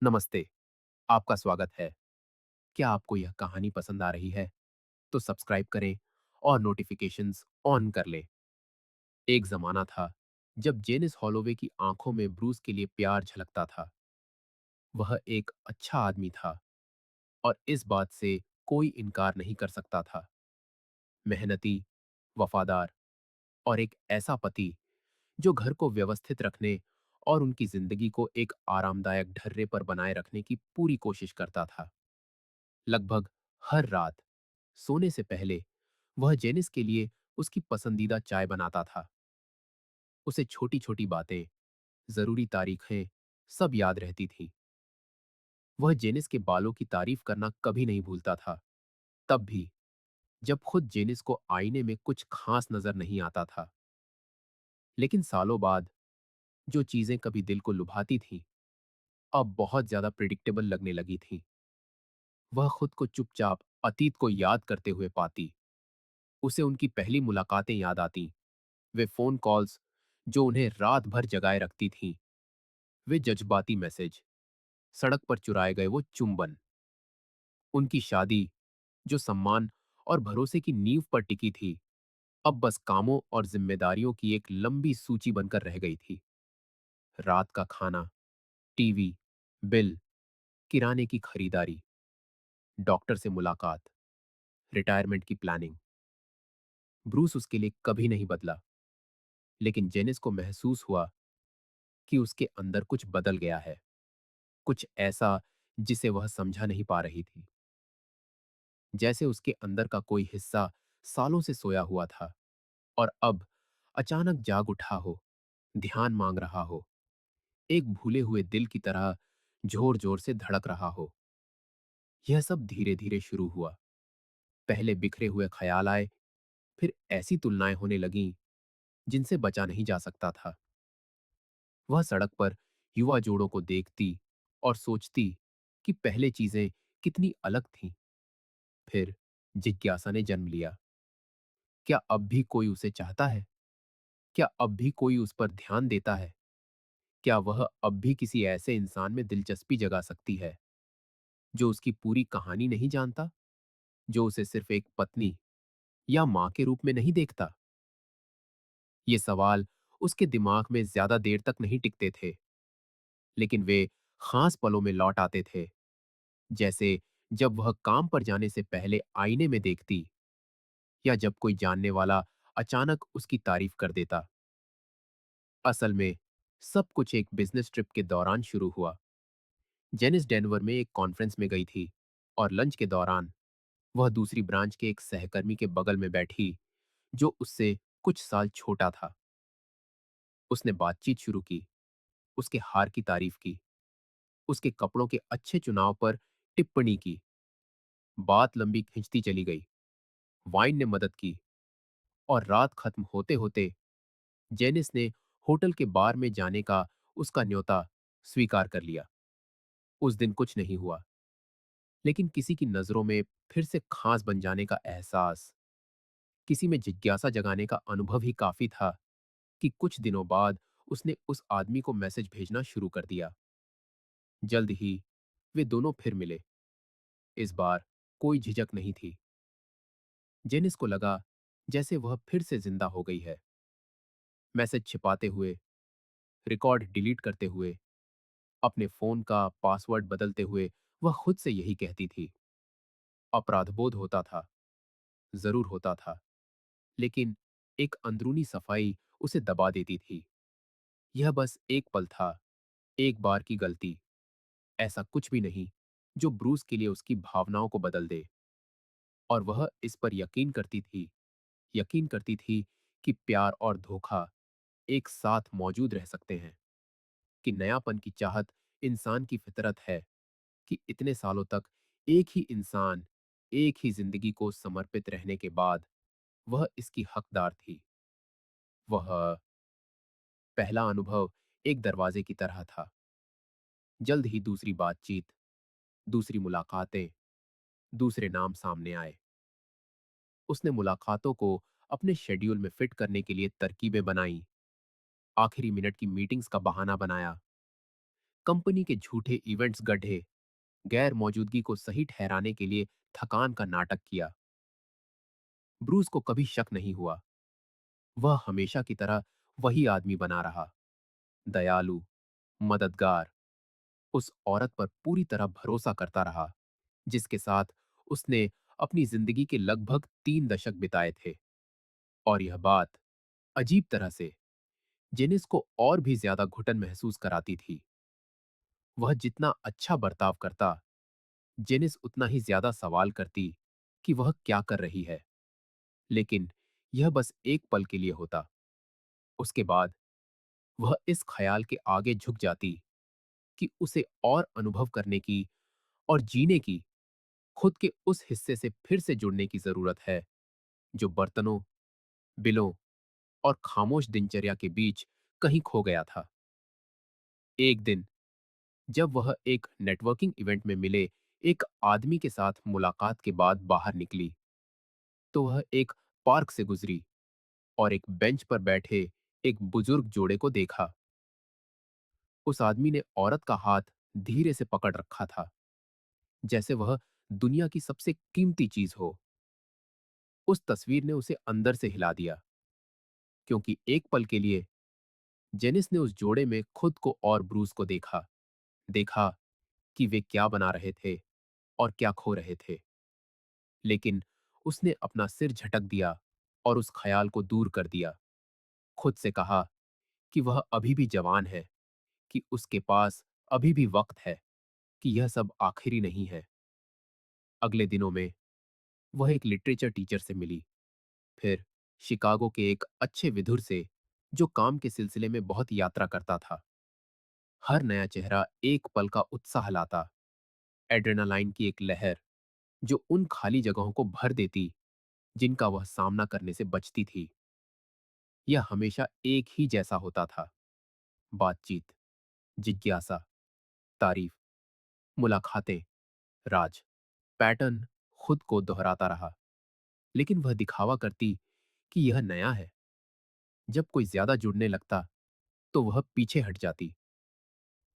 नमस्ते, आपका स्वागत है। क्या आपको यह कहानी पसंद आ रही है? तो सब्सक्राइब करें और नोटिफिकेशंस ऑन कर लें। एक ज़माना था जब जेनिस हॉलोवे की आंखों में ब्रूस के लिए प्यार झलकता था। वह एक अच्छा आदमी था और इस बात से कोई इनकार नहीं कर सकता था। मेहनती, वफादार और एक ऐसा पति जो घर को व्यवस्थित रखने और उनकी जिंदगी को एक आरामदायक ढर्रे पर बनाए रखने की पूरी कोशिश करता था। लगभग हर रात सोने से पहले वह जेनिस के लिए उसकी पसंदीदा चाय बनाता था। उसे छोटी छोटी बातें, जरूरी तारीखें सब याद रहती थीं। वह जेनिस के बालों की तारीफ करना कभी नहीं भूलता था, तब भी जब खुद जेनिस को आईने में कुछ खास नजर नहीं आता था। लेकिन सालों बाद जो चीजें कभी दिल को लुभाती थीं, अब बहुत ज्यादा प्रिडिक्टेबल लगने लगी थीं। वह खुद को चुपचाप अतीत को याद करते हुए पाती। उसे उनकी पहली मुलाकातें याद आती, वे फोन कॉल्स जो उन्हें रात भर जगाए रखती थीं, वे जज्बाती मैसेज, सड़क पर चुराए गए वो चुंबन, उनकी शादी जो सम्मान और भरोसे की नींव पर टिकी थी, अब बस कामों और जिम्मेदारियों की एक लंबी सूची बनकर रह गई थी। रात का खाना, टीवी, बिल, किराने की खरीदारी, डॉक्टर से मुलाकात, रिटायरमेंट की प्लानिंग। ब्रूस उसके लिए कभी नहीं बदला, लेकिन जेनिस को महसूस हुआ कि उसके अंदर कुछ बदल गया है, कुछ ऐसा जिसे वह समझा नहीं पा रही थी। जैसे उसके अंदर का कोई हिस्सा सालों से सोया हुआ था और अब अचानक जाग उठा हो, ध्यान मांग रहा हो, एक भूले हुए दिल की तरह जोर जोर से धड़क रहा हो। यह सब धीरे धीरे शुरू हुआ। पहले बिखरे हुए ख्याल आए, फिर ऐसी तुलनाएं होने लगीं जिनसे बचा नहीं जा सकता था। वह सड़क पर युवा जोड़ों को देखती और सोचती कि पहले चीजें कितनी अलग थीं। फिर जिज्ञासा ने जन्म लिया। क्या अब भी कोई उसे चाहता है? क्या अब भी कोई उस पर ध्यान देता है? क्या वह अब भी किसी ऐसे इंसान में दिलचस्पी जगा सकती है जो उसकी पूरी कहानी नहीं जानता, जो उसे सिर्फ एक पत्नी या मां के रूप में नहीं देखता? ये सवाल उसके दिमाग में ज्यादा देर तक नहीं टिकते थे, लेकिन वे खास पलों में लौट आते थे, जैसे जब वह काम पर जाने से पहले आईने में देखती या जब कोई जानने वाला अचानक उसकी तारीफ कर देता। असल में सब कुछ एक बिजनेस ट्रिप के दौरान शुरू हुआ। जेनिस डेनवर में एक कॉन्फ्रेंस में गई थी और लंच के दौरान वह दूसरी ब्रांच के एक सहकर्मी के बगल में बैठी जो उससे कुछ साल छोटा था। उसने बातचीत शुरू की, उसके हार की तारीफ की, उसके कपड़ों के अच्छे चुनाव पर टिप्पणी की। बात लंबी खिंचती चली गई। वाइन ने मदद की और रात खत्म होते होते जेनिस ने होटल के बार में जाने का उसका न्योता स्वीकार कर लिया। उस दिन कुछ नहीं हुआ, लेकिन किसी की नजरों में फिर से खास बन जाने का एहसास, किसी में जिज्ञासा जगाने का अनुभव ही काफी था कि कुछ दिनों बाद उसने उस आदमी को मैसेज भेजना शुरू कर दिया। जल्द ही वे दोनों फिर मिले। इस बार कोई झिझक नहीं थी। जेनिस को लगा जैसे वह फिर से जिंदा हो गई है। मैसेज छिपाते हुए, रिकॉर्ड डिलीट करते हुए, अपने फोन का पासवर्ड बदलते हुए वह खुद से यही कहती थी। अपराधबोध होता था, जरूर होता था, लेकिन एक अंदरूनी सफाई उसे दबा देती थी। यह बस एक पल था, एक बार की गलती, ऐसा कुछ भी नहीं जो ब्रूस के लिए उसकी भावनाओं को बदल दे। और वह इस पर यकीन करती थी कि प्यार और धोखा एक साथ मौजूद रह सकते हैं, कि नयापन की चाहत इंसान की फितरत है, कि इतने सालों तक एक ही इंसान, एक ही जिंदगी को समर्पित रहने के बाद वह इसकी हकदार थी। वह पहला अनुभव एक दरवाजे की तरह था। जल्द ही दूसरी बातचीत, दूसरी मुलाकातें, दूसरे नाम सामने आए। उसने मुलाकातों को अपने शेड्यूल में फिट करने के लिए तरकीबें बनाई, आखिरी मिनट की मीटिंग्स का बहाना बनाया, कंपनी के झूठे इवेंट्स गढ़े, गैर मौजूदगी को सही ठहराने के लिए थकान का नाटक किया। ब्रूस को कभी शक नहीं हुआ। वह हमेशा की तरह वही आदमी बना रहा, दयालु, मददगार, उस औरत पर पूरी तरह भरोसा करता रहा जिसके साथ उसने अपनी जिंदगी के लगभग 3 दशक बिताए थे। और यह बात अजीब तरह से जेनिस को और भी ज्यादा घुटन महसूस कराती थी। वह जितना अच्छा बर्ताव करता, जेनिस उतना ही ज्यादा सवाल करती कि वह क्या कर रही है। लेकिन यह बस एक पल के लिए होता। उसके बाद वह इस ख्याल के आगे झुक जाती कि उसे और अनुभव करने की और जीने की, खुद के उस हिस्से से फिर से जुड़ने की जरूरत है जो बर्तनों, बिलों और खामोश दिनचर्या के बीच कहीं खो गया था। एक दिन जब वह एक नेटवर्किंग इवेंट में मिले एक आदमी के साथ मुलाकात के बाद बाहर निकली, तो वह एक पार्क से गुजरी और एक बेंच पर बैठे एक बुजुर्ग जोड़े को देखा। उस आदमी ने औरत का हाथ धीरे से पकड़ रखा था, जैसे वह दुनिया की सबसे कीमती चीज हो। उस तस्वीर ने उसे अंदर से हिला दिया, क्योंकि एक पल के लिए जेनिस ने उस जोड़े में खुद को और ब्रूस को देखा। देखा कि वे क्या बना रहे थे और क्या खो रहे थे। लेकिन उसने अपना सिर झटक दिया और उस ख्याल को दूर कर दिया। खुद से कहा कि वह अभी भी जवान है, कि उसके पास अभी भी वक्त है, कि यह सब आखिरी नहीं है। अगले दिनों में वह एक लिटरेचर टीचर से मिली, फिर शिकागो के एक अच्छे विधुर से जो काम के सिलसिले में बहुत यात्रा करता था। हर नया चेहरा एक पल का उत्साह लाता, एड्रेनालाइन की एक लहर जो उन खाली जगहों को भर देती जिनका वह सामना करने से बचती थी। यह हमेशा एक ही जैसा होता था, बातचीत, जिज्ञासा, तारीफ, मुलाकातें, राज। पैटर्न खुद को दोहराता रहा, लेकिन वह दिखावा करती कि यह नया है। जब कोई ज्यादा जुड़ने लगता तो वह पीछे हट जाती।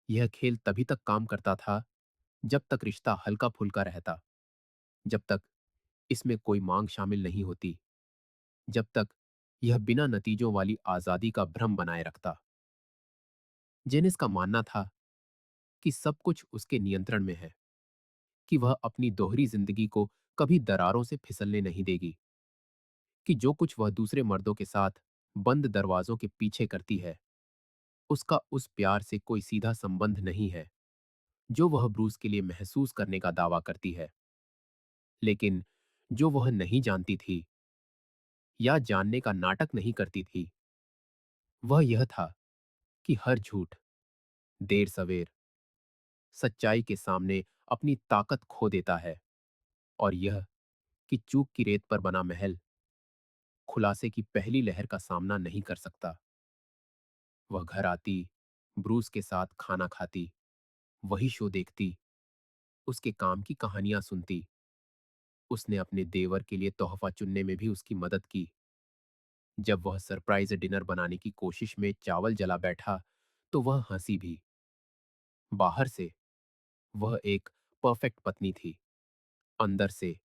यह खेल तभी तक काम करता था जब तक रिश्ता हल्का फुल्का रहता, जब तक इसमें कोई मांग शामिल नहीं होती, जब तक यह बिना नतीजों वाली आजादी का भ्रम बनाए रखता। जेनिस का मानना था कि सब कुछ उसके नियंत्रण में है, कि वह अपनी दोहरी जिंदगी को कभी दरारों से फिसलने नहीं देगी, कि जो कुछ वह दूसरे मर्दों के साथ बंद दरवाजों के पीछे करती है, उसका उस प्यार से कोई सीधा संबंध नहीं है जो वह ब्रूस के लिए महसूस करने का दावा करती है। लेकिन जो वह नहीं जानती थी या जानने का नाटक नहीं करती थी, वह यह था कि हर झूठ देर सवेर सच्चाई के सामने अपनी ताकत खो देता है, और यह कि चूक की रेत पर बना महल खुलासे की पहली लहर का सामना नहीं कर सकता। वह घर आती, ब्रूस के साथ खाना खाती, वही शो देखती, उसके काम की कहानियां सुनती। उसने अपने देवर के लिए तोहफा चुनने में भी उसकी मदद की। जब वह सरप्राइज डिनर बनाने की कोशिश में चावल जला बैठा तो वह हंसी भी। बाहर से वह एक परफेक्ट पत्नी थी, अंदर से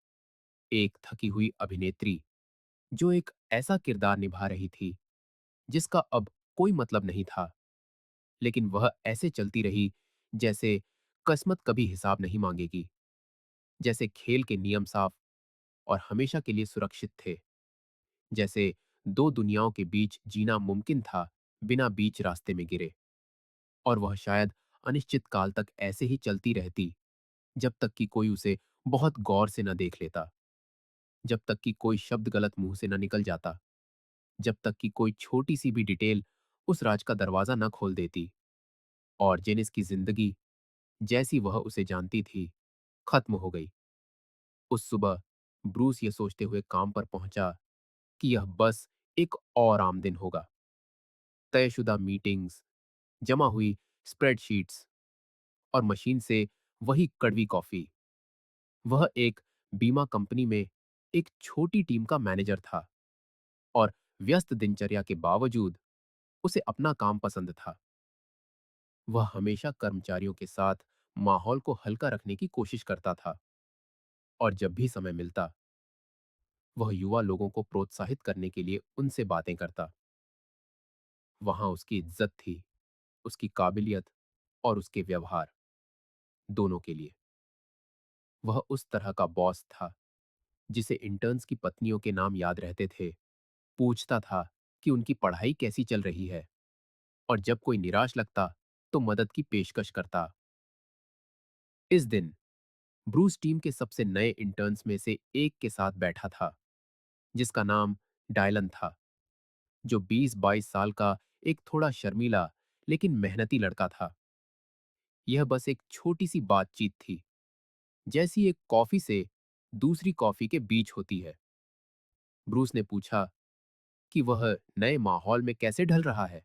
एक थकी हुई अभिनेत्री जो एक ऐसा किरदार निभा रही थी जिसका अब कोई मतलब नहीं था। लेकिन वह ऐसे चलती रही जैसे किस्मत कभी हिसाब नहीं मांगेगी, जैसे खेल के नियम साफ और हमेशा के लिए सुरक्षित थे, जैसे दो दुनियाओं के बीच जीना मुमकिन था बिना बीच रास्ते में गिरे। और वह शायद अनिश्चित काल तक ऐसे ही चलती रहती, जब तक कि कोई उसे बहुत गौर से न देख लेता, जब तक कि कोई शब्द गलत मुंह से न निकल जाता, जब तक कि कोई छोटी सी भी डिटेल उस राज का दरवाजा न खोल देती। और जेनिस की जिंदगी जैसी वह उसे जानती थी खत्म हो गई। उस सुबह ब्रूस ये सोचते हुए काम पर पहुंचा कि यह बस एक और आम दिन होगा। तयशुदा मीटिंग्स, जमा हुई स्प्रेडशीट्स और मशीन से वही कड़वी कॉफी। वह एक बीमा कंपनी में एक छोटी टीम का मैनेजर था, और व्यस्त दिनचर्या के बावजूद उसे अपना काम पसंद था। वह हमेशा कर्मचारियों के साथ माहौल को हल्का रखने की कोशिश करता था और जब भी समय मिलता, वह युवा लोगों को प्रोत्साहित करने के लिए उनसे बातें करता। वहां उसकी इज्जत थी, उसकी काबिलियत और उसके व्यवहार दोनों के लिए। वह उस तरह का बॉस था जिसे इंटर्न्स की पत्नियों के नाम याद रहते थे, पूछता था कि उनकी पढ़ाई कैसी चल रही है और जब कोई निराश लगता तो मदद की पेशकश करता। इस दिन ब्रूस टीम के सबसे नए इंटर्न्स में से एक के साथ बैठा था जिसका नाम डायलन था, जो 20-22 साल का एक थोड़ा शर्मीला लेकिन मेहनती लड़का था। यह बस एक छोटी सी बातचीत थी, जैसी एक कॉफी से दूसरी कॉफी के बीच होती है। ब्रूस ने पूछा कि वह नए माहौल में कैसे ढल रहा है,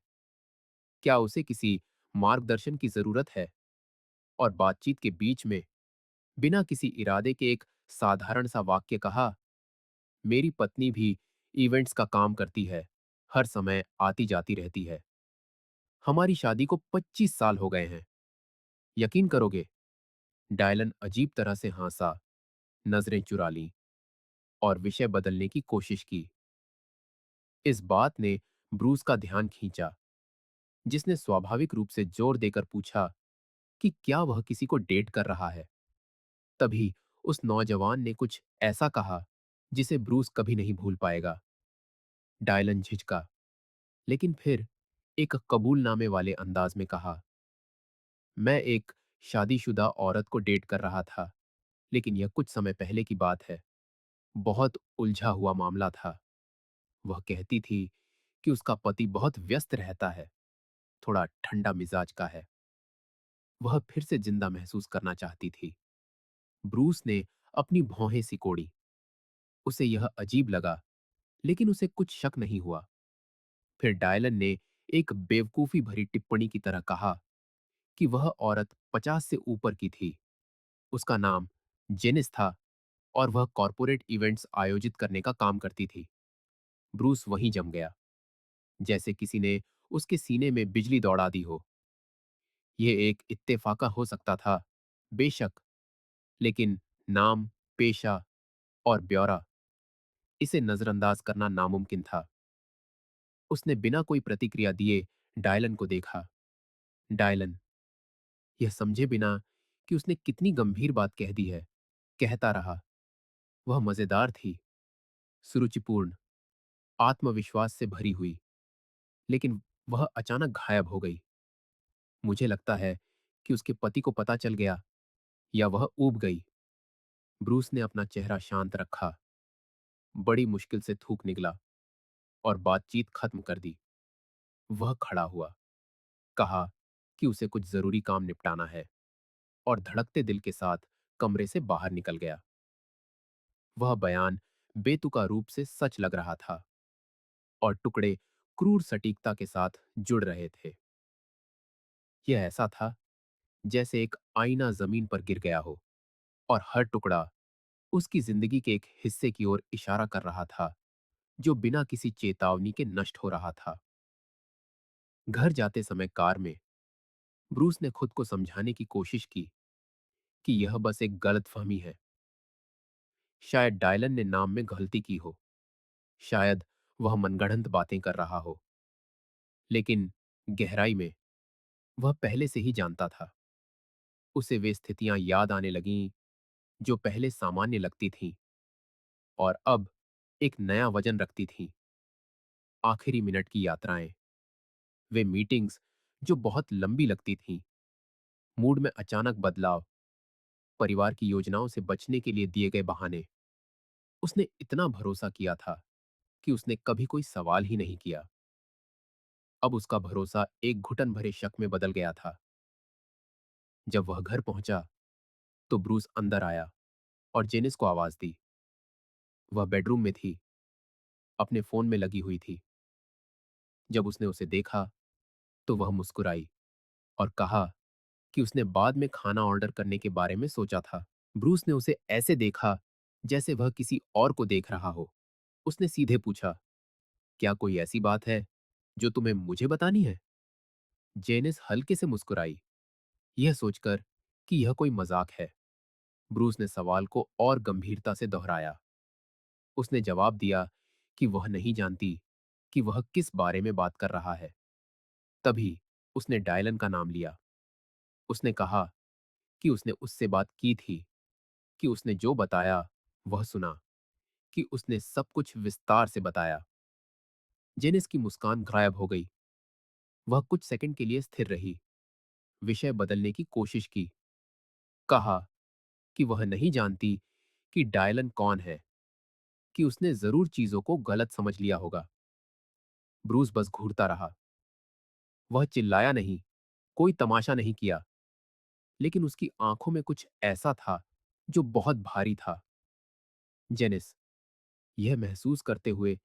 क्या उसे किसी मार्गदर्शन की जरूरत है। और बातचीत के बीच में बिना किसी इरादे के एक साधारण सा वाक्य कहा, मेरी पत्नी भी इवेंट्स का काम करती है, हर समय आती जाती रहती है। हमारी शादी को 25 साल हो गए हैं। यकीन करोगे? डायलन अजीब तरह से हंसा, नजरें चुरा लीं और विषय बदलने की कोशिश की। इस बात ने ब्रूस का ध्यान खींचा, जिसने स्वाभाविक रूप से जोर देकर पूछा कि क्या वह किसी को डेट कर रहा है। तभी उस नौजवान ने कुछ ऐसा कहा जिसे ब्रूस कभी नहीं भूल पाएगा। डायलन झिझका, लेकिन फिर एक कबूलनामे वाले अंदाज में कहा, मैं एक शादीशुदा औरत को डेट कर रहा था, लेकिन यह कुछ समय पहले की बात है। बहुत उलझा हुआ मामला था। वह कहती थी कि उसका पति बहुत व्यस्त रहता है, थोड़ा ठंडा मिजाज का है। वह फिर से जिंदा महसूस करना चाहती थी। ब्रूस ने अपनी भौहें सिकोड़ी। उसे यह अजीब लगा, लेकिन उसे कुछ शक नहीं हुआ। फिर डायलन ने एक बेवकूफी भरी टिप्पणी की तरह कहा कि वह औरत 50 से ऊपर की थी। उसका नाम जेनिस था और वह कॉरपोरेट इवेंट्स आयोजित करने का काम करती थी। ब्रूस वहीं जम गया, जैसे किसी ने उसके सीने में बिजली दौड़ा दी हो। यह एक इत्तेफाका हो सकता था, बेशक, लेकिन नाम, पेशा और ब्यौरा, इसे नजरअंदाज करना नामुमकिन था। उसने बिना कोई प्रतिक्रिया दिए डायलन को देखा। डायलन, यह समझे बिना कि उसने कितनी गंभीर बात कह दी है, कहता रहा। वह मजेदार थी, सुरुचिपूर्ण, आत्मविश्वास से भरी हुई, लेकिन वह अचानक गायब हो गई। मुझे लगता है कि उसके पति को पता चल गया या वह ऊब गई। ब्रूस ने अपना चेहरा शांत रखा, बड़ी मुश्किल से थूक निकला और बातचीत खत्म कर दी। वह खड़ा हुआ, कहा कि उसे कुछ जरूरी काम निपटाना है और धड़कते दिल के साथ कमरे से बाहर निकल गया। वह बयान बेतुका रूप से सच लग रहा था और टुकड़े क्रूर सटीकता के साथ जुड़ रहे थे। यह ऐसा था जैसे एक आईना जमीन पर गिर गया हो और हर टुकड़ा उसकी जिंदगी के एक हिस्से की ओर इशारा कर रहा था जो बिना किसी चेतावनी के नष्ट हो रहा था। घर जाते समय कार में ब्रूस ने खुद को समझाने की कोशिश की कि यह बस एक गलतफहमी है। शायद डायलन ने नाम में गलती की हो, शायद वह मनगढ़ंत बातें कर रहा हो, लेकिन गहराई में वह पहले से ही जानता था। उसे वे स्थितियां याद आने लगीं जो पहले सामान्य लगती थीं और अब एक नया वजन रखती थीं। आखिरी मिनट की यात्राएं, वे मीटिंग्स जो बहुत लंबी लगती थीं, मूड में अचानक बदलाव, परिवार की योजनाओं से बचने के लिए दिए गए बहाने। उसने इतना भरोसा किया था कि उसने कभी कोई सवाल ही नहीं किया। अब उसका भरोसा एक घुटन भरे शक में बदल गया था। जब वह घर पहुंचा तो ब्रूस अंदर आया और जेनिस को आवाज दी। वह बेडरूम में थी, अपने फोन में लगी हुई थी। जब उसने उसे देखा तो वह मुस्कुराई और कहा कि उसने बाद में खाना ऑर्डर करने के बारे में सोचा था। ब्रूस ने उसे ऐसे देखा जैसे वह किसी और को देख रहा हो। उसने सीधे पूछा, क्या कोई ऐसी बात है जो तुम्हें मुझे बतानी है? जेनिस हल्के से मुस्कुराई, यह सोचकर कि यह कोई मजाक है। ब्रूस ने सवाल को और गंभीरता से दोहराया। उसने जवाब दिया कि वह नहीं जानती कि वह किस बारे में बात कर रहा है। तभी उसने डायलन का नाम लिया। उसने कहा कि उसने उससे बात की थी, कि उसने जो बताया वह सुना, कि उसने सब कुछ विस्तार से बताया। जेनिस की मुस्कान गायब हो गई। वह कुछ सेकंड के लिए स्थिर रही, विषय बदलने की कोशिश की। कहा कि वह नहीं जानती कि डायलन कौन है, कि उसने जरूर चीजों को गलत समझ लिया होगा। ब्रूस बस घूरता रहा। वह चिल्लाया नहीं, कोई तमाशा नहीं किया, लेकिन उसकी आंखों में कुछ ऐसा था जो बहुत भारी था। जेनिस, यह महसूस करते हुए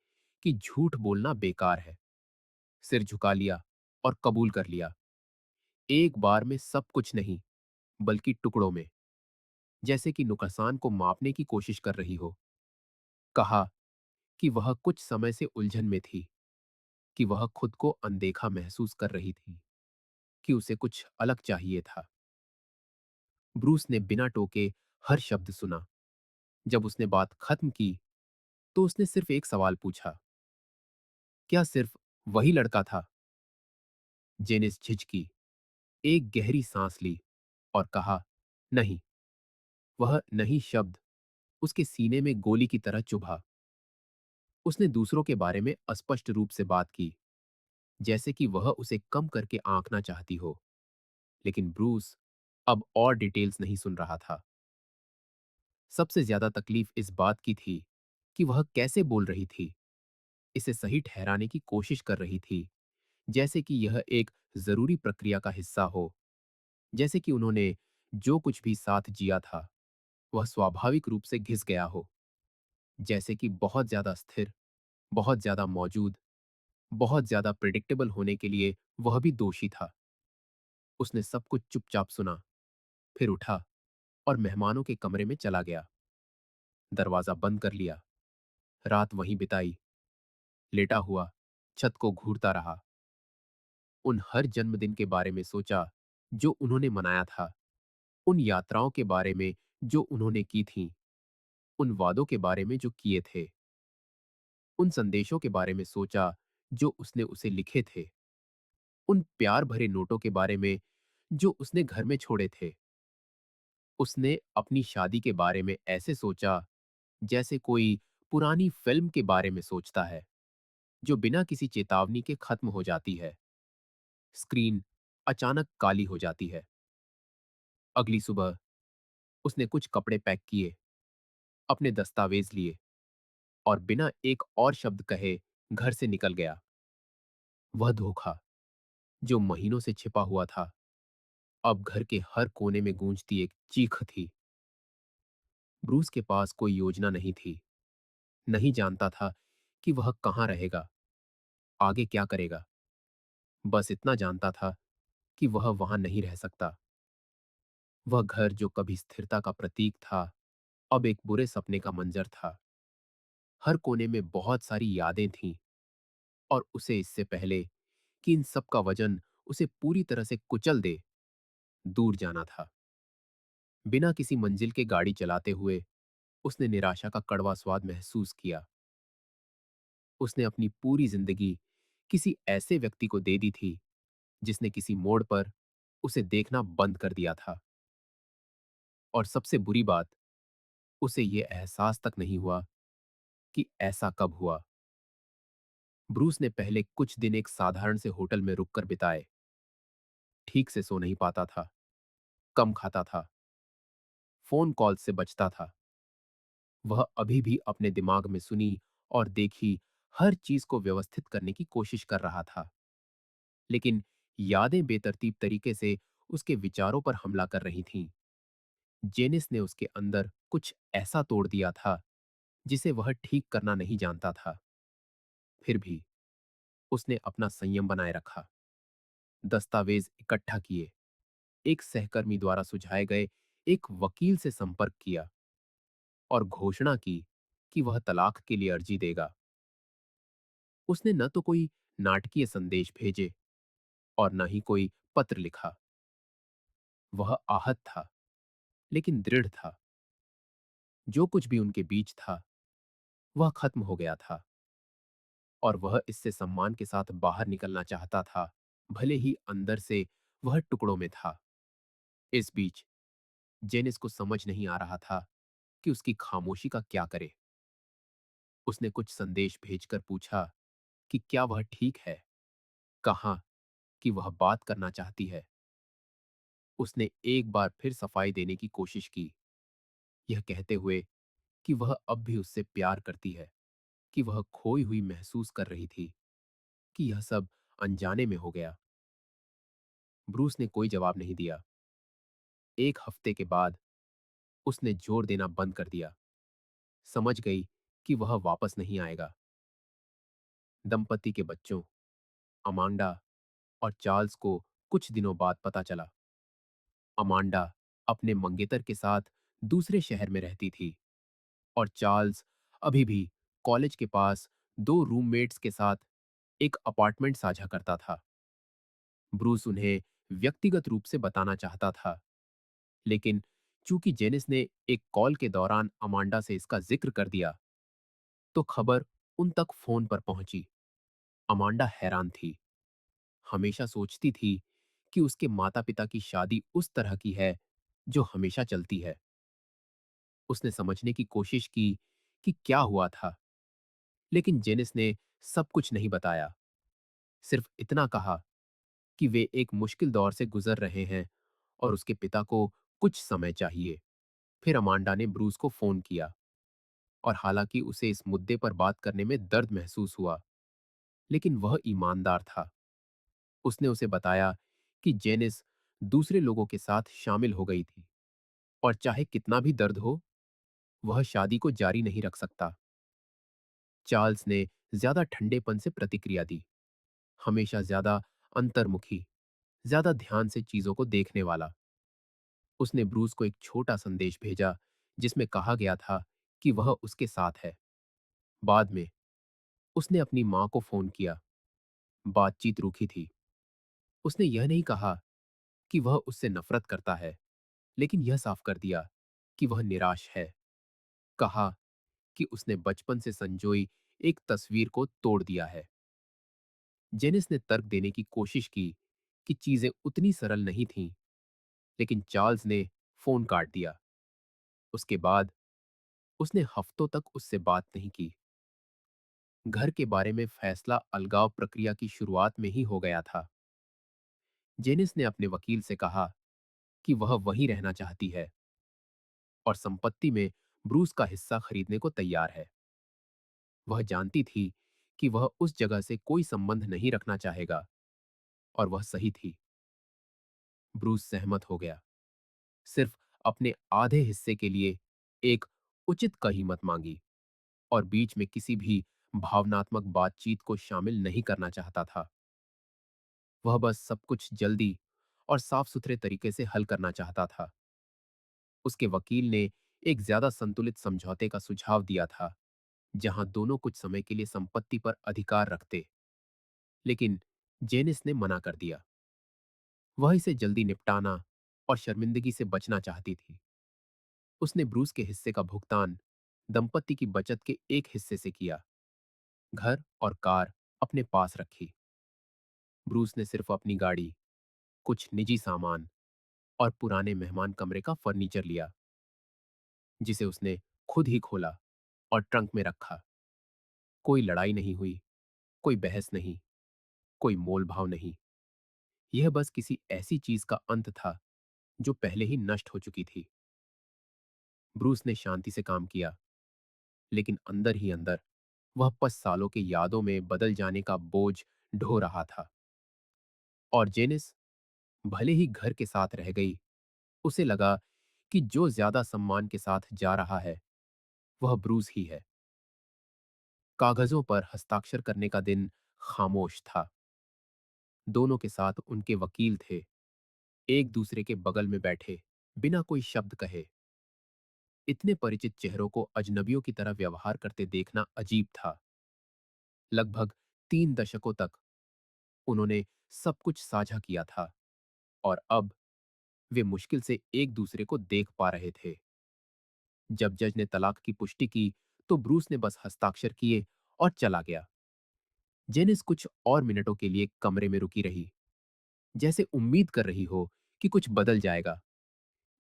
कि झूठ बोलना बेकार है, सिर झुका लिया और कबूल कर लिया। एक बार में सब कुछ नहीं, बल्कि टुकड़ों में, जैसे कि नुकसान को मापने की कोशिश कर रही हो। कहा कि वह कुछ समय से उलझन में थी, कि वह खुद को अनदेखा महसूस कर रही थी, कि उसे कुछ अलग चाहिए था। ब्रूस ने बिना टोके हर शब्द सुना। जब उसने बात खत्म की, तो उसने सिर्फ एक सवाल पूछा, क्या सिर्फ वही लड़का था? जेनिस झिझकी, एक गहरी सांस ली और कहा, नहीं। वह नहीं शब्द उसके सीने में गोली की तरह चुभा। उसने दूसरों के बारे में अस्पष्ट रूप से बात की, जैसे कि वह उसे कम करके आंकना चाहती हो। लेकिन ब्रूस अब और डिटेल्स नहीं सुन रहा था। सबसे ज्यादा तकलीफ इस बात की थी कि वह कैसे बोल रही थी, इसे सही ठहराने की कोशिश कर रही थी, जैसे कि यह एक जरूरी प्रक्रिया का हिस्सा हो, जैसे कि उन्होंने जो कुछ भी साथ जिया था वह स्वाभाविक रूप से घिस गया हो, जैसे कि बहुत ज्यादा स्थिर, बहुत ज्यादा मौजूद, बहुत ज्यादा प्रिडिक्टेबल होने के लिए वह भी दोषी था। उसने सब कुछ चुपचाप सुना, फिर उठा और मेहमानों के कमरे में चला गया। दरवाजा बंद कर लिया। रात वहीं बिताई, लेटा हुआ छत को घूरता रहा। उन हर जन्मदिन के बारे में सोचा जो उन्होंने मनाया था, उन यात्राओं के बारे में जो उन्होंने की थीं, उन वादों के बारे में जो किए थे, उन संदेशों के बारे में सोचा जो उसने उसे लिखे थे, उन प्यार भरे नोटों के बारे में जो उसने घर में छोड़े थे। उसने अपनी शादी के बारे में ऐसे सोचा जैसे कोई पुरानी फिल्म के बारे में सोचता है, जो बिना किसी चेतावनी के खत्म हो जाती है। स्क्रीन अचानक काली हो जाती है। अगली सुबह उसने कुछ कपड़े पैक किए, अपने दस्तावेज लिए और बिना एक और शब्द कहे घर से निकल गया। वह धोखा जो महीनों से छिपा हुआ था, अब घर के हर कोने में गूंजती एक चीख थी। ब्रूस के पास कोई योजना नहीं थी, नहीं जानता था कि वह कहां रहेगा, आगे क्या करेगा। बस इतना जानता था कि वह वहां नहीं रह सकता। वह घर जो कभी स्थिरता का प्रतीक था, अब एक बुरे सपने का मंजर था। हर कोने में बहुत सारी यादें थीं और उसे इससे पहले कि इन सब का वजन उसे पूरी तरह से कुचल दे, दूर जाना था। बिना किसी मंजिल के गाड़ी चलाते हुए उसने निराशा का कड़वा स्वाद महसूस किया। उसने अपनी पूरी जिंदगी किसी ऐसे व्यक्ति को दे दी थी जिसने किसी मोड़ पर उसे देखना बंद कर दिया था। और सबसे बुरी बात, उसे यह एहसास तक नहीं हुआ कि ऐसा कब हुआ। ब्रूस ने पहले कुछ दिन एक साधारण से होटल में रुककर बिताए। ठीक से सो नहीं पाता था, कम खाता था, फोन कॉल से बचता था। वह अभी भी अपने दिमाग में सुनी और देखी हर चीज को व्यवस्थित करने की कोशिश कर रहा था, लेकिन यादें बेतरतीब तरीके से उसके विचारों पर हमला कर रही थीं। जेनिस ने उसके अंदर कुछ ऐसा तोड़ दिया था जिसे वह ठीक करना नहीं जानता था। फिर भी उसने अपना संयम बनाए रखा, दस्तावेज इकट्ठा किए, एक सहकर्मी द्वारा सुझाए गए एक वकील से संपर्क किया और घोषणा की कि वह तलाक के लिए अर्जी देगा। उसने न तो कोई नाटकीय संदेश भेजे, और न ही कोई पत्र लिखा। वह आहत था, लेकिन दृढ़ था। जो कुछ भी उनके बीच था, वह खत्म हो गया था और वह इससे सम्मान के साथ बाहर निकलना चाहता था, भले ही अंदर से वह टुकड़ों में था। इस बीच जेनिस को समझ नहीं आ रहा था कि उसकी खामोशी का क्या करे। उसने कुछ संदेश भेजकर पूछा कि क्या वह ठीक है, कहा कि वह बात करना चाहती है। उसने एक बार फिर सफाई देने की कोशिश की, यह कहते हुए कि वह अब भी उससे प्यार करती है, कि वह खोई हुई महसूस कर रही थी, कि यह सब अनजाने में हो गया। ब्रूस ने कोई जवाब नहीं दिया। एक हफ्ते के बाद उसने जोर देना बंद कर दिया। समझ गई कि वह वापस नहीं आएगा। दंपति के बच्चों, अमांडा और चार्ल्स को कुछ दिनों बाद पता चला। अमांडा अपने मंगेतर के साथ दूसरे शहर में रहती थी और चार्ल्स अभी भी कॉलेज के पास दो रूममेट्स के साथ एक अपार्टमेंट साझा करता था। ब्रूस उन्हें व्यक्तिगत रूप से बताना चाहता था, लेकिन चूंकि जेनिस ने एक कॉल के दौरान अमांडा से इसका जिक्र कर दिया, तो खबर उन तक फोन पर पहुंची। अमांडा हैरान थी। हमेशा सोचती थी कि उसके माता-पिता की शादी उस तरह की है जो हमेशा चलती है। उसने समझने की कोशिश की कि क्या हुआ था, लेकिन जेनिस ने सब कुछ नहीं बताया। सिर्फ इतना कहा कि वे एक मुश्किल दौर से गुजर रहे हैं और उसके पिता को कुछ समय चाहिए। फिर अमांडा ने ब्रूस को फोन किया और हालांकि उसे इस मुद्दे पर बात करने में दर्द महसूस हुआ, लेकिन वह ईमानदार था। उसने उसे बताया कि जेनिस दूसरे लोगों के साथ शामिल हो गई थी और चाहे कितना भी दर्द हो, वह शादी को जारी नहीं रख सकता। चार्ल्स ने ज्यादा ठंडेपन से प्रतिक्रिया दी, हमेशा ज्यादा अंतर्मुखी, ज्यादा ध्यान से चीजों को देखने वाला। उसने ब्रूस को एक छोटा संदेश भेजा जिसमें कहा गया था कि वह उसके साथ है। बाद में उसने अपनी मां को फोन किया। बातचीत रूखी थी। उसने यह नहीं कहा कि वह उससे नफरत करता है, लेकिन यह साफ कर दिया कि वह निराश है। कहा कि उसने बचपन से संजोई एक तस्वीर को तोड़ दिया है। जेनिस ने तर्क देने की कोशिश की कि चीजें उतनी सरल नहीं थीं, लेकिन चार्ल्स ने फोन काट दिया। उसके बाद उसने हफ्तों तक उससे बात नहीं की। घर के बारे में फैसला अलगाव प्रक्रिया की शुरुआत में ही हो गया था। जेनिस ने अपने वकील से कहा कि वह वहीं रहना चाहती है और संपत्ति में ब्रूस का हिस्सा खरीदने को तैयार है। वह जानती थी कि वह उस जगह से कोई संबंध नहीं रखना चाहेगा और वह सही थी। ब्रूस सहमत हो गया, सिर्फ अपने आधे हिस्से के लिए एक उचित कीमत मांगी और बीच में किसी भी भावनात्मक बातचीत को शामिल नहीं करना चाहता था। वह बस सब कुछ जल्दी और साफ सुथरे तरीके से हल करना चाहता था। उसके वकील ने एक ज्यादा संतुलित समझौते का सुझाव दिया था, जहां दोनों कुछ समय के लिए संपत्ति पर अधिकार रखते, लेकिन जेनिस ने मना कर दिया। वह इसे जल्दी निपटाना और शर्मिंदगी से बचना चाहती थी। उसने ब्रूस के हिस्से का भुगतान दंपति की बचत के एक हिस्से से किया। घर और कार अपने पास रखी। ब्रूस ने सिर्फ अपनी गाड़ी, कुछ निजी सामान और पुराने मेहमान कमरे का फर्नीचर लिया, जिसे उसने खुद ही खोला और ट्रंक में रखा। कोई लड़ाई नहीं हुई, कोई बहस नहीं, कोई मोल भाव नहीं। यह बस किसी ऐसी चीज का अंत था जो पहले ही नष्ट हो चुकी थी। ब्रूस ने शांति से काम किया, लेकिन अंदर ही अंदर वह 5 सालों के यादों में बदल जाने का बोझ ढो रहा था। और जेनिस भले ही घर के साथ रह गई, उसे लगा कि जो ज्यादा सम्मान के साथ जा रहा है, वह ब्रूस ही है। कागजों पर हस्ताक्षर करने का दिन खामोश था। दोनों के साथ उनके वकील थे, एक दूसरे के बगल में बैठे, बिना कोई शब्द कहे। इतने परिचित चेहरों को अजनबियों की तरह व्यवहार करते देखना अजीब था। लगभग 3 दशकों तक उन्होंने सब कुछ साझा किया था और अब वे मुश्किल से एक दूसरे को देख पा रहे थे। जब जज ने तलाक की पुष्टि की, तो ब्रूस ने बस हस्ताक्षर किए और चला गया। जेनिस कुछ और मिनटों के लिए कमरे में रुकी रही, जैसे उम्मीद कर रही हो कि कुछ बदल जाएगा,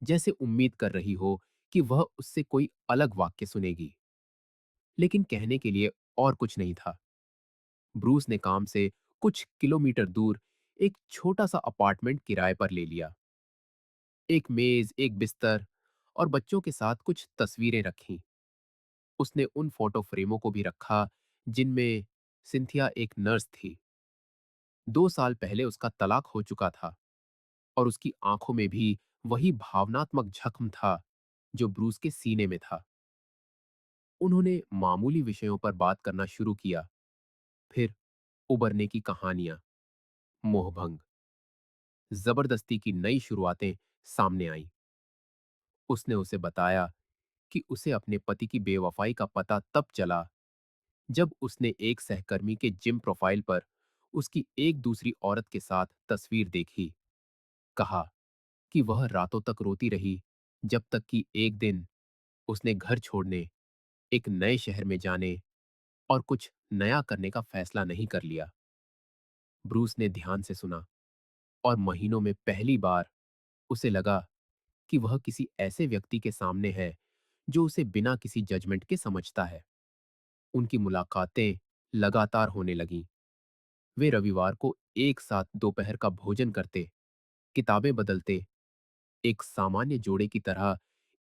जैसे उम्मीद कर रही हो कि वह उससे कोई अलग वाक्य सुनेगी। लेकिन कहने के लिए और कुछ नहीं था। ब्रूस ने काम से कुछ किलोमीटर दूर एक छोटा सा अपार्टमेंट किराए पर ले लिया। एक मेज, एक बिस्तर और बच्चों के साथ कुछ तस्वीरें रखीं। उसने उन फोटो फ्रेमों को भी रखा जिनमें सिंथिया एक नर्स थी। 2 साल पहले उसका तलाक हो चुका था और उसकी आंखों में भी वही भावनात्मक जख्म था जो ब्रूस के सीने में था। उन्होंने मामूली विषयों पर बात करना शुरू किया, फिर उबरने की कहानियां, मोहभंग, जबरदस्ती की नई शुरुआतें सामने आईं। उसने उसे बताया कि उसे अपने पति की बेवफाई का पता तब चला जब उसने एक सहकर्मी के जिम प्रोफाइल पर उसकी एक दूसरी औरत के साथ तस्वीर देखी। कहा कि वह रातों तक रोती रही, जब तक कि एक दिन उसने घर छोड़ने, एक नए शहर में जाने और कुछ नया करने का फैसला नहीं कर लिया। ब्रूस ने ध्यान से सुना और महीनों में पहली बार उसे लगा कि वह किसी ऐसे व्यक्ति के सामने है जो उसे बिना किसी जजमेंट के समझता है। उनकी मुलाकातें लगातार होने लगीं। वे रविवार को एक साथ दोपहर का भोजन करते, किताबें बदलते, एक सामान्य जोड़े की तरह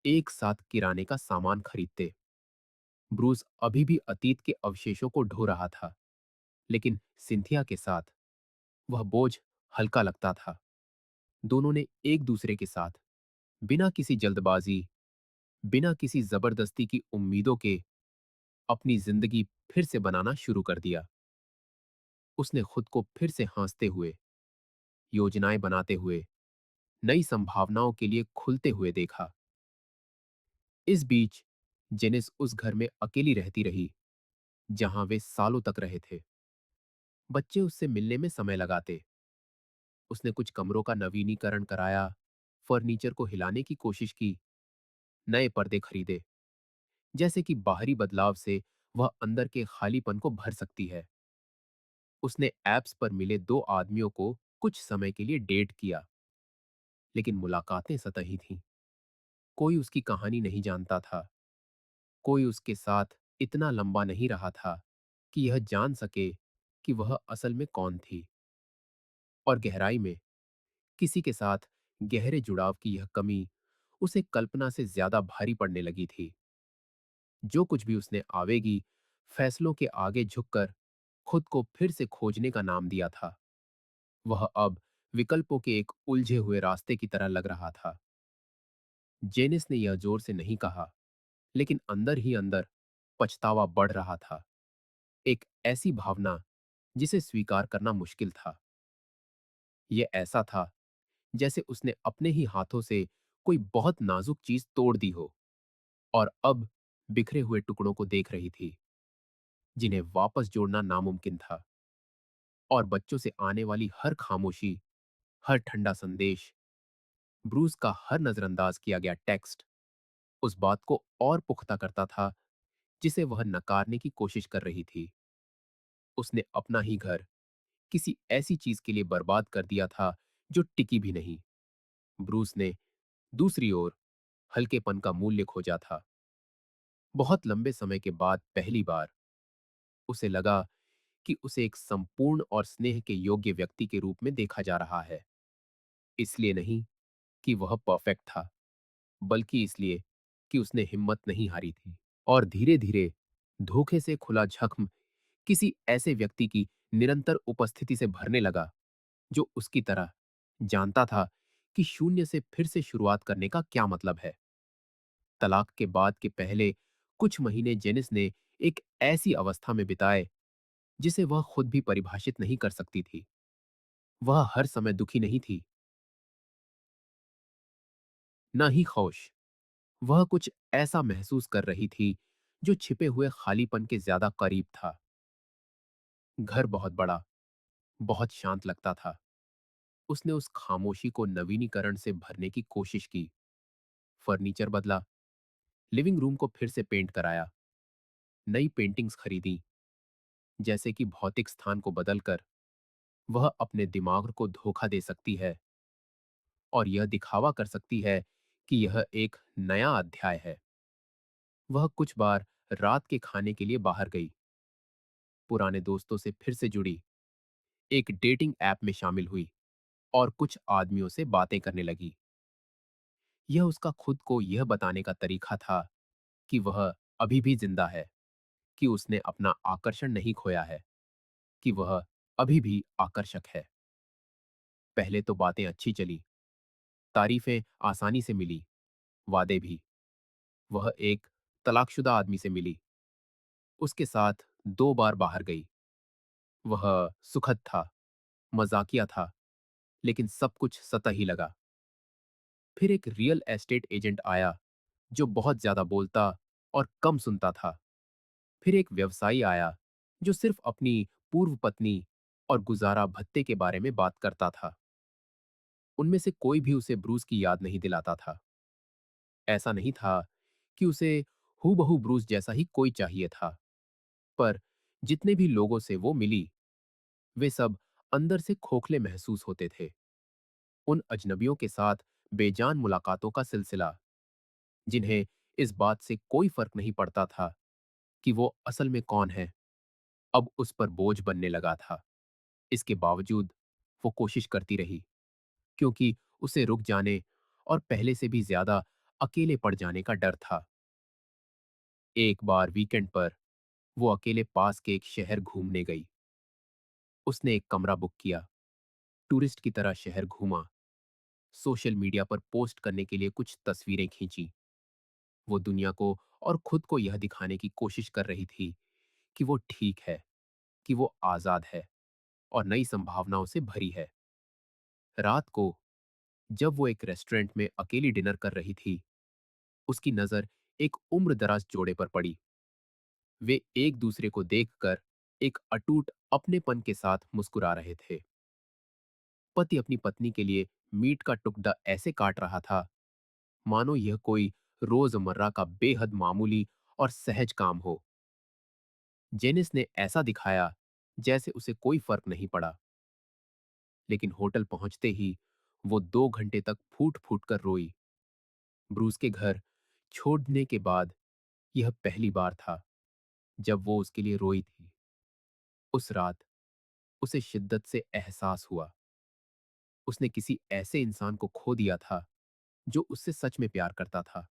एक साथ किराने का सामान खरीदते। ब्रूस अभी भी अतीत के अवशेषों को ढो रहा था, लेकिन सिंथिया के साथ वह बोझ हल्का लगता था। दोनों ने एक दूसरे के साथ बिना किसी जल्दबाजी, बिना किसी जबरदस्ती की उम्मीदों के अपनी जिंदगी फिर से बनाना शुरू कर दिया। उसने खुद को फिर से हंसते हुए, योजनाएं बनाते हुए, नई संभावनाओं के लिए खुलते हुए देखा। इस बीच जेनिस उस घर में अकेली रहती रही जहां वे सालों तक रहे थे। बच्चे उससे मिलने में समय लगाते। उसने कुछ कमरों का नवीनीकरण कराया, फर्नीचर को हिलाने की कोशिश की, नए पर्दे खरीदे, जैसे कि बाहरी बदलाव से वह अंदर के खालीपन को भर सकती है। उसने ऐप्स पर मिले 2 आदमियों को कुछ समय के लिए डेट किया, लेकिन मुलाकातें सतही थीं। कोई उसकी कहानी नहीं जानता था, कोई उसके साथ इतना लंबा नहीं रहा था कि यह जान सके कि वह असल में कौन थी। और गहराई में किसी के साथ गहरे जुड़ाव की यह कमी उसे कल्पना से ज्यादा भारी पड़ने लगी थी। जो कुछ भी उसने आवेगी फैसलों के आगे झुककर खुद को फिर से खोजने का नाम दिया था, वह अब विकल्पों के एक उलझे हुए रास्ते की तरह लग रहा था। जेनिस ने यह जोर से नहीं कहा, लेकिन अंदर ही अंदर पछतावा बढ़ रहा था। एक ऐसी भावना जिसे स्वीकार करना मुश्किल था। यह ऐसा था जैसे उसने अपने ही हाथों से कोई बहुत नाजुक चीज तोड़ दी हो और अब बिखरे हुए टुकड़ों को देख रही थी, जिन्हें वापस जोड़ना नामुमकिन था। और बच्चों से आने वाली हर खामोशी, हर ठंडा संदेश, ब्रूस का हर नजरअंदाज किया गया टेक्स्ट उस बात को और पुख्ता करता था जिसे वह नकारने की कोशिश कर रही थी। उसने अपना ही घर किसी ऐसी चीज के लिए बर्बाद कर दिया था जो टिकी भी नहीं। ब्रूस ने दूसरी ओर हल्केपन का मूल्य खोजा था। बहुत लंबे समय के बाद पहली बार उसे लगा कि उसे एक संपूर्ण और स्नेह के योग्य व्यक्ति के रूप में देखा जा रहा है। इसलिए नहीं कि वह परफेक्ट था, बल्कि इसलिए कि उसने हिम्मत नहीं हारी थी। और धीरे धीरे धोखे से खुला जख्म किसी ऐसे व्यक्ति की निरंतर उपस्थिति से भरने लगा जो उसकी तरह जानता था कि शून्य से फिर से शुरुआत करने का क्या मतलब है। तलाक के बाद के पहले कुछ महीने जेनिस ने एक ऐसी अवस्था में बिताए जिसे वह खुद भी परिभाषित नहीं कर सकती थी। वह हर समय दुखी नहीं थी, न ही खुश। वह कुछ ऐसा महसूस कर रही थी जो छिपे हुए खालीपन के ज्यादा करीब था। घर बहुत बड़ा, बहुत शांत लगता था। उसने उस खामोशी को नवीनीकरण से भरने की कोशिश की। फर्नीचर बदला, लिविंग रूम को फिर से पेंट कराया, नई पेंटिंग्स खरीदी, जैसे कि भौतिक स्थान को बदलकर वह अपने दिमाग को धोखा दे सकती है और यह दिखावा कर सकती है कि यह एक नया अध्याय है। वह कुछ बार रात के खाने के लिए बाहर गई, पुराने दोस्तों से फिर से जुड़ी, एक डेटिंग ऐप में शामिल हुई और कुछ आदमियों से बातें करने लगी। यह उसका खुद को यह बताने का तरीका था कि वह अभी भी जिंदा है, कि उसने अपना आकर्षण नहीं खोया है, कि वह अभी भी आकर्षक है। पहले तो बातें अच्छी चली, तारीफें आसानी से मिली, वादे भी। वह एक तलाकशुदा आदमी से मिली, उसके साथ 2 बार बाहर गई। वह सुखद था, मजाकिया था, लेकिन सब कुछ सतही लगा। फिर एक रियल एस्टेट एजेंट आया जो बहुत ज्यादा बोलता और कम सुनता था। फिर एक व्यवसायी आया जो सिर्फ अपनी पूर्व पत्नी और गुजारा भत्ते के बारे में बात करता था। उनमें से कोई भी उसे ब्रूस की याद नहीं दिलाता था। ऐसा नहीं था कि उसे हूबहू ब्रूस जैसा ही कोई चाहिए था, पर जितने भी लोगों से वो मिली, वे सब अंदर से खोखले महसूस होते थे। उन अजनबियों के साथ बेजान मुलाकातों का सिलसिला, जिन्हें इस बात से कोई फर्क नहीं पड़ता था कि वो असल में कौन है, अब उस पर बोझ बनने लगा था। इसके बावजूद वो कोशिश करती रही, क्योंकि उसे रुक जाने और पहले से भी ज्यादा अकेले पड़ जाने का डर था। एक बार वीकेंड पर वो अकेले पास के एक शहर घूमने गई। उसने एक कमरा बुक किया, टूरिस्ट की तरह शहर घूमा, सोशल मीडिया पर पोस्ट करने के लिए कुछ तस्वीरें खींची। वो दुनिया को और खुद को यह दिखाने की कोशिश कर रही थी कि वो ठीक है, कि वो आजाद है और नई संभावनाओं से भरी है। रात को जब वो एक रेस्टोरेंट में अकेली डिनर कर रही थी, उसकी नजर एक उम्रदराज जोड़े पर पड़ी। वे एक दूसरे को देखकर एक अटूट अपनेपन के साथ मुस्कुरा रहे थे। पति अपनी पत्नी के लिए मीट का टुकड़ा ऐसे काट रहा था मानो यह कोई रोजमर्रा का बेहद मामूली और सहज काम हो। जेनिस ने ऐसा दिखाया जैसे उसे कोई फर्क नहीं पड़ा, लेकिन होटल पहुंचते ही वो 2 घंटे तक फूट फूट कर रोई। ब्रूस के घर छोड़ने के बाद यह पहली बार था जब वो उसके लिए रोई थी। उस रात उसे शिद्दत से एहसास हुआ, उसने किसी ऐसे इंसान को खो दिया था जो उससे सच में प्यार करता था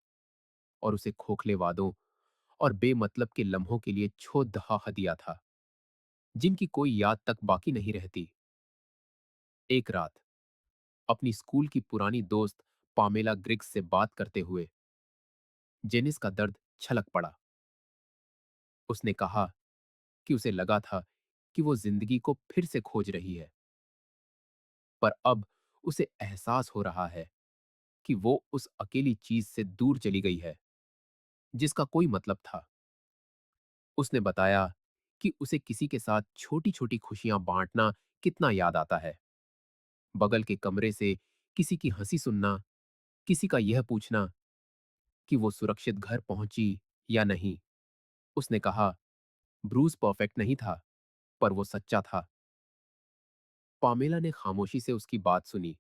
और उसे खोखले वादों और बेमतलब के लम्हों के लिए छोड़ दहा दिया था, जिनकी कोई याद तक बाकी नहीं रहती। एक रात अपनी स्कूल की पुरानी दोस्त पामेला ग्रिग्स से बात करते हुए जेनिस का दर्द छलक पड़ा। उसने कहा कि उसे लगा था कि वो जिंदगी को फिर से खोज रही है, पर अब उसे एहसास हो रहा है कि वो उस अकेली चीज से दूर चली गई है जिसका कोई मतलब था। उसने बताया कि उसे किसी के साथ छोटी छोटी खुशियां बांटना कितना याद आता है। बगल के कमरे से किसी की हंसी सुनना, किसी का यह पूछना कि वो सुरक्षित घर पहुंची या नहीं। उसने कहा, ब्रूस परफेक्ट नहीं था, पर वो सच्चा था। पामेला ने खामोशी से उसकी बात सुनी,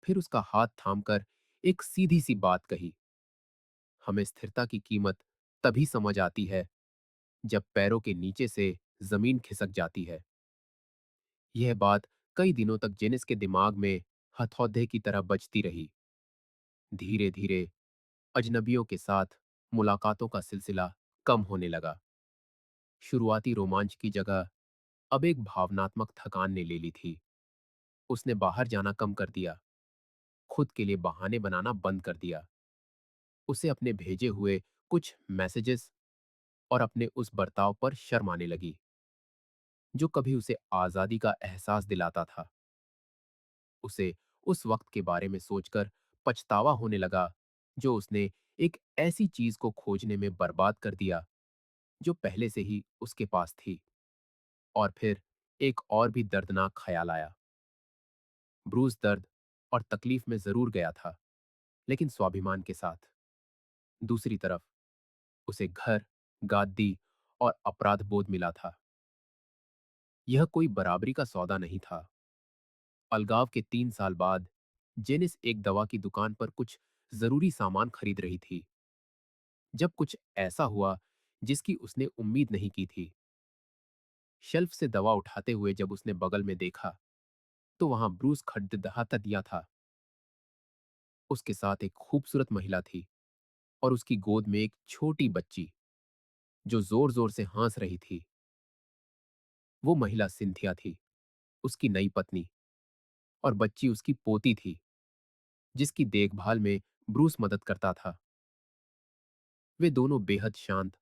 फिर उसका हाथ थामकर एक सीधी सी बात कही, हमें स्थिरता की कीमत तभी समझ आती है जब पैरों के नीचे से जमीन खिसक जाती है। यह बात कई दिनों तक जेनिस के दिमाग में हथौदे की तरह बजती रही। धीरे धीरे अजनबियों के साथ मुलाकातों का सिलसिला कम होने लगा। शुरुआती रोमांच की जगह अब एक भावनात्मक थकान ने ले ली थी। उसने बाहर जाना कम कर दिया, खुद के लिए बहाने बनाना बंद कर दिया। उसे अपने भेजे हुए कुछ मैसेजेस और अपने उस बर्ताव पर शर्म आने लगी जो कभी उसे आजादी का एहसास दिलाता था। उसे उस वक्त के बारे में सोचकर पछतावा होने लगा जो उसने एक ऐसी चीज को खोजने में बर्बाद कर दिया जो पहले से ही उसके पास थी। और फिर एक और भी दर्दनाक ख्याल आया। ब्रूस दर्द और तकलीफ में जरूर गया था, लेकिन स्वाभिमान के साथ। दूसरी तरफ उसे घर, गादी और अपराध बोध मिला था। यह कोई बराबरी का सौदा नहीं था। अलगाव के 3 साल बाद जेनिस एक दवा की दुकान पर कुछ जरूरी सामान खरीद रही थी, जब कुछ ऐसा हुआ जिसकी उसने उम्मीद नहीं की थी। शेल्फ से दवा उठाते हुए जब उसने बगल में देखा, तो वहां ब्रूस खड़खड़ाता दिया था। उसके साथ एक खूबसूरत महिला थी और उसकी गोद में एक छोटी बच्ची जो जोर जोर से हंस रही थी। वो महिला सिंथिया थी, उसकी नई पत्नी, और बच्ची उसकी पोती थी, जिसकी देखभाल में ब्रूस मदद करता था। वे दोनों बेहद शांत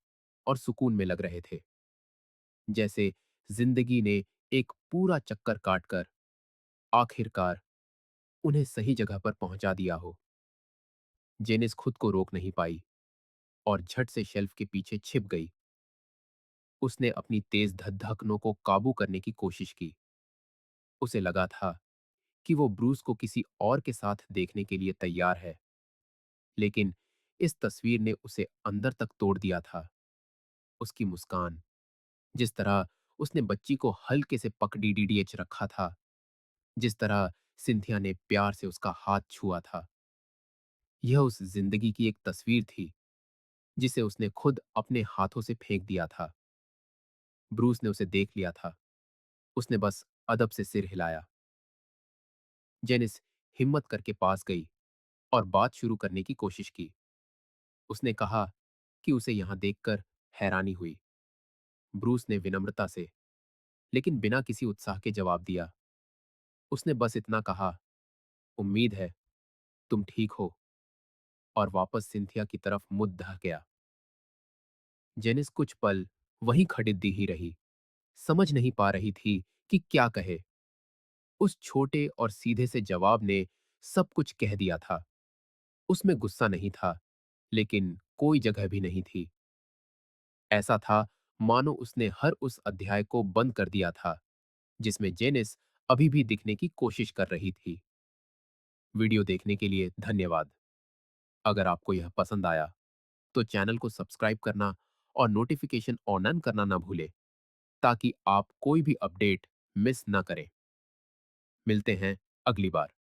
और सुकून में लग रहे थे, जैसे जिंदगी ने एक पूरा चक्कर काटकर आखिरकार उन्हें सही जगह पर पहुंचा दिया हो। जेनिस खुद को रोक नहीं पाई और झट से शेल्फ के पीछे छिप गई। उसने अपनी तेज धड़कनों को काबू करने की कोशिश की। उसे लगा था कि वो ब्रूस को किसी और के साथ देखने के लिए तैयार है, लेकिन इस तस्वीर ने उसे अंदर तक तोड़ दिया था। उसकी मुस्कान, जिस तरह उसने बच्ची को हल्के से पकड़ रखा था, जिस तरह सिंथिया ने प्यार से उसका हाथ छुआ था, यह उस जिंदगी की एक तस्वीर थी जिसे उसने खुद अपने हाथों से फेंक दिया था। ब्रूस ने उसे देख लिया था। उसने बस अदब से सिर हिलाया। जेनिस हिम्मत करके पास गई और बात शुरू करने की कोशिश की। उसने कहा कि उसे यहां देखकर हैरानी हुई। ब्रूस ने विनम्रता से, लेकिन बिना किसी उत्साह के जवाब दिया। उसने बस इतना कहा, उम्मीद है तुम ठीक हो, और वापस सिंथिया की तरफ मुड़ ढह गया। जेनिस कुछ पल वहीं खड़ी ही रही, समझ नहीं पा रही थी कि क्या कहे। उस छोटे और सीधे से जवाब ने सब कुछ कह दिया था। उसमें गुस्सा नहीं था, लेकिन कोई जगह भी नहीं थी। ऐसा था मानो उसने हर उस अध्याय को बंद कर दिया था जिसमें जेनिस अभी भी दिखने की कोशिश कर रही थी। वीडियो देखने के लिए धन्यवाद। अगर आपको यह पसंद आया तो चैनल को सब्सक्राइब करना और नोटिफिकेशन ऑन करना ना भूले, ताकि आप कोई भी अपडेट मिस ना करें। मिलते हैं अगली बार।